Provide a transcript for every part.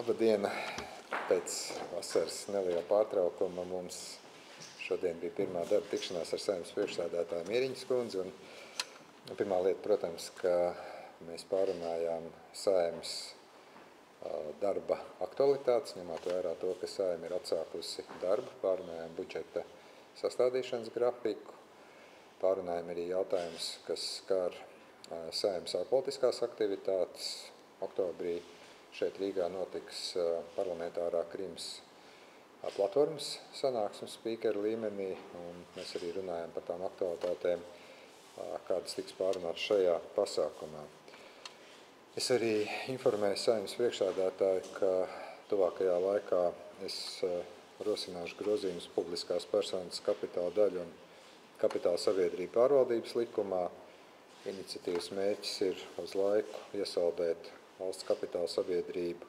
Labdien! Pēc vasaras neliela pārtraukuma mums šodien bija pirmā darba tikšanās ar Saeimas priekšsēdētāju Mieriņas kundzi. Pirmā lieta, protams, ka mēs pārunājām Saeimas darba aktualitātes, ņemot vērā to, ka Saeima ir atsākusi darbu, pārunājām budžeta sastādīšanas grafiku, pārunājām arī jautājumus, kas skar Saeimas ārpolitiskās aktivitātes. Oktobrī šeit Rīgā notiks parlamentārā Krimas platformas sanāksmes spīkeru līmenī, un mēs arī runājam par tām aktualitātēm, kādas tiks pārunātas šajā pasākumā. Es arī informēju Saeimas priekšsēdētāju, ka tuvākajā laikā es rosināšu grozījumus publiskās personas kapitāla daļu un kapitāla sabiedrību pārvaldības likumā. Iniciatīvas mērķis ir uz laiku iesaldēt valsts kapitāla sabiedrību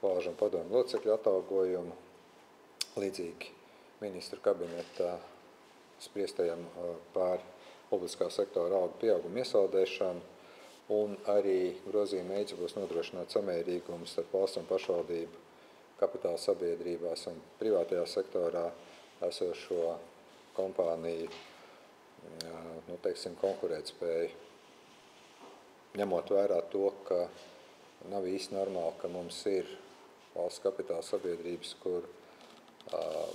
valžu un padomu locekļu atalgojumu, līdzīgi ministru kabinetā spriestajam par publiskā sektora algu pieaugumu iesaldēšanu, un arī grozījuma mērķis būs nodrošināt samērīgumu starp valsts un pašvaldību kapitāla sabiedrībās un privātajā sektorā esošo kompāniju konkurētspēju. Ņemot vērā to, ka nav īsti normāli, ka mums ir valsts kapitāla sabiedrības, kur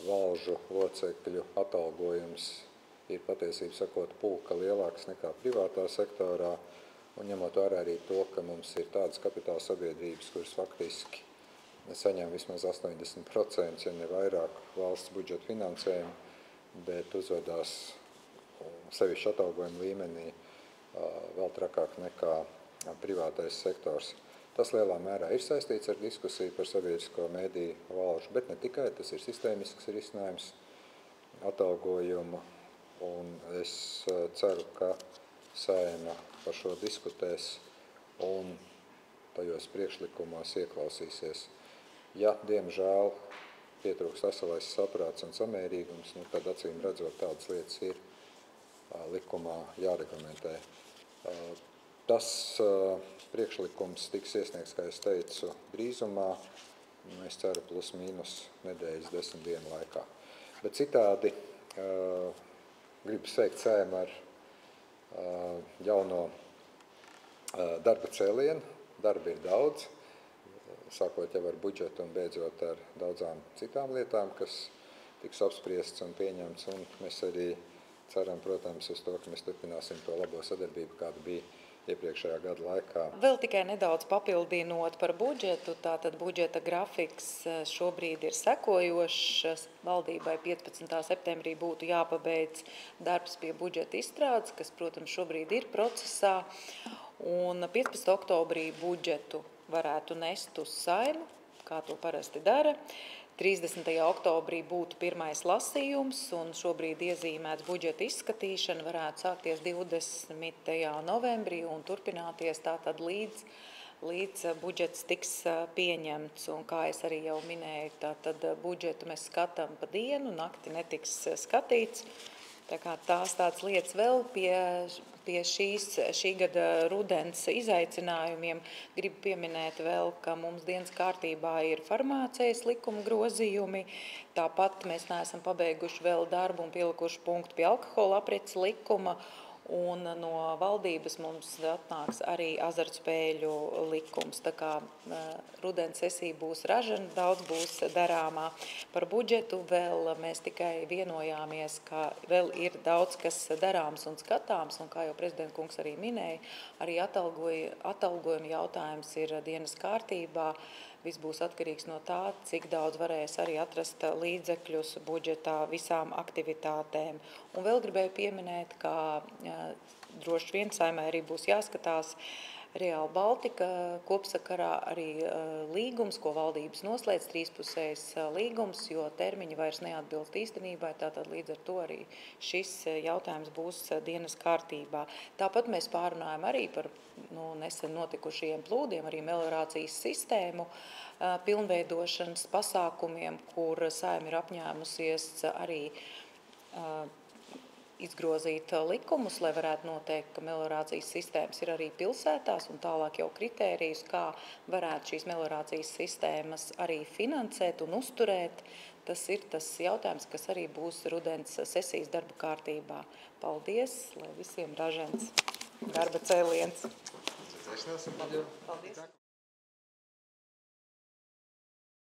valžu locekļu atalgojums ir patiesībā sakot pulka lielāks nekā privātā sektorā, un ņemot vērā arī to, ka mums ir tādas kapitāla sabiedrības, kuras faktiski saņem vismaz 80%, ja ne vairāk valsts budžeta finansējumu, bet uzvedās sevišķi atalgojuma līmenī vēl trakāk nekā privātais sektors. Tas lielā mērā ir saistīts ar diskusiju par sabiedrisko mediju valžu, bet ne tikai, tas ir sistēmisks risinājums atalgojumu, un es ceru, ka Saeima par šo diskutēs un tajos priekšlikumos ieklausīsies. Ja, diemžēl, pietrūks veselais saprāts un samērīgums, tad acīm redzot tādas lietas ir likumā jāreglamentē. Tas priekšlikums tiks iesniegts, kā es teicu, drīzumā, es ceru plus mīnus nedēļas 10 dienu laikā. Bet citādi gribu sveikt Saeimu ar jauno darba cēlienu. Darba ir daudz, sākot jau ar budžetu un beidzot ar daudzām citām lietām, kas tiks apspriests un pieņemts, un mēs arī ceram, protams, uz to, ka mēs turpināsim to labo sadarbību, kāda bija iepriekšējā gada laikā. Vēl tikai nedaudz papildinot par budžetu, tātad budžeta grafiks šobrīd ir sekojošs. Valdībai 15. septembrī būtu jāpabeidz darbs pie budžeta izstrādes, kas, protams, šobrīd ir procesā, un 15. oktobrī budžetu varētu nest uz Saeimu, kā to parasti dara. 30. oktobrī būtu pirmais lasījums, un šobrīd iezīmēts budžeta izskatīšana varētu sākties 20. novembrī un turpināties tātad līdz budžets tiks pieņemts. Un kā es arī jau minēju, tātad budžetu mēs skatām pa dienu, nakti netiks skatīts. Tā kā tās tādas lietas vēl pie šī gada rudens izaicinājumiem gribu pieminēt vēl, ka mums dienas kārtībā ir farmācijas likuma grozījumi. Tāpat mēs neesam pabeiguši vēl darbu un pielikuši punktu pie alkohola aprits likuma. Un no valdības mums atnāks arī azartspēļu likums. Tā kā rudens sesija būs ražana, daudz būs darāmā. Par budžetu vēl mēs tikai vienojāmies, ka vēl ir daudz, kas darāms un skatāms, un kā jau prezidenta kungs arī minēja, arī atalgojuma jautājums ir dienas kārtībā. Viss būs atkarīgs no tā, cik daudz varēs arī atrast līdzekļus budžetā visām aktivitātēm. Un vēl gribēju pieminēt, ka droši vien Saeimai arī būs jāskatās Real Baltica kopsakarā arī līgums, ko valdības noslēdz, trīspusējs līgums, jo termiņi vairs neatbilst īstenībai, tātad līdz ar to arī šis jautājums būs dienas kārtībā. Tāpat mēs pārunājam arī par nesen notikušajiem plūdiem, arī meliorācijas sistēmu pilnveidošanas pasākumiem, kur Saeima ir apņēmusies arī izgrozīt likumus, lai varētu noteikt, ka meliorācijas sistēmas ir arī pilsētās un tālāk jau kritērijus, kā varētu šīs meliorācijas sistēmas arī finansēt un uzturēt. Tas ir tas jautājums, kas arī būs rudens sesijas darba kārtībā. Paldies, lai visiem ražens darba cēliens. Paldies.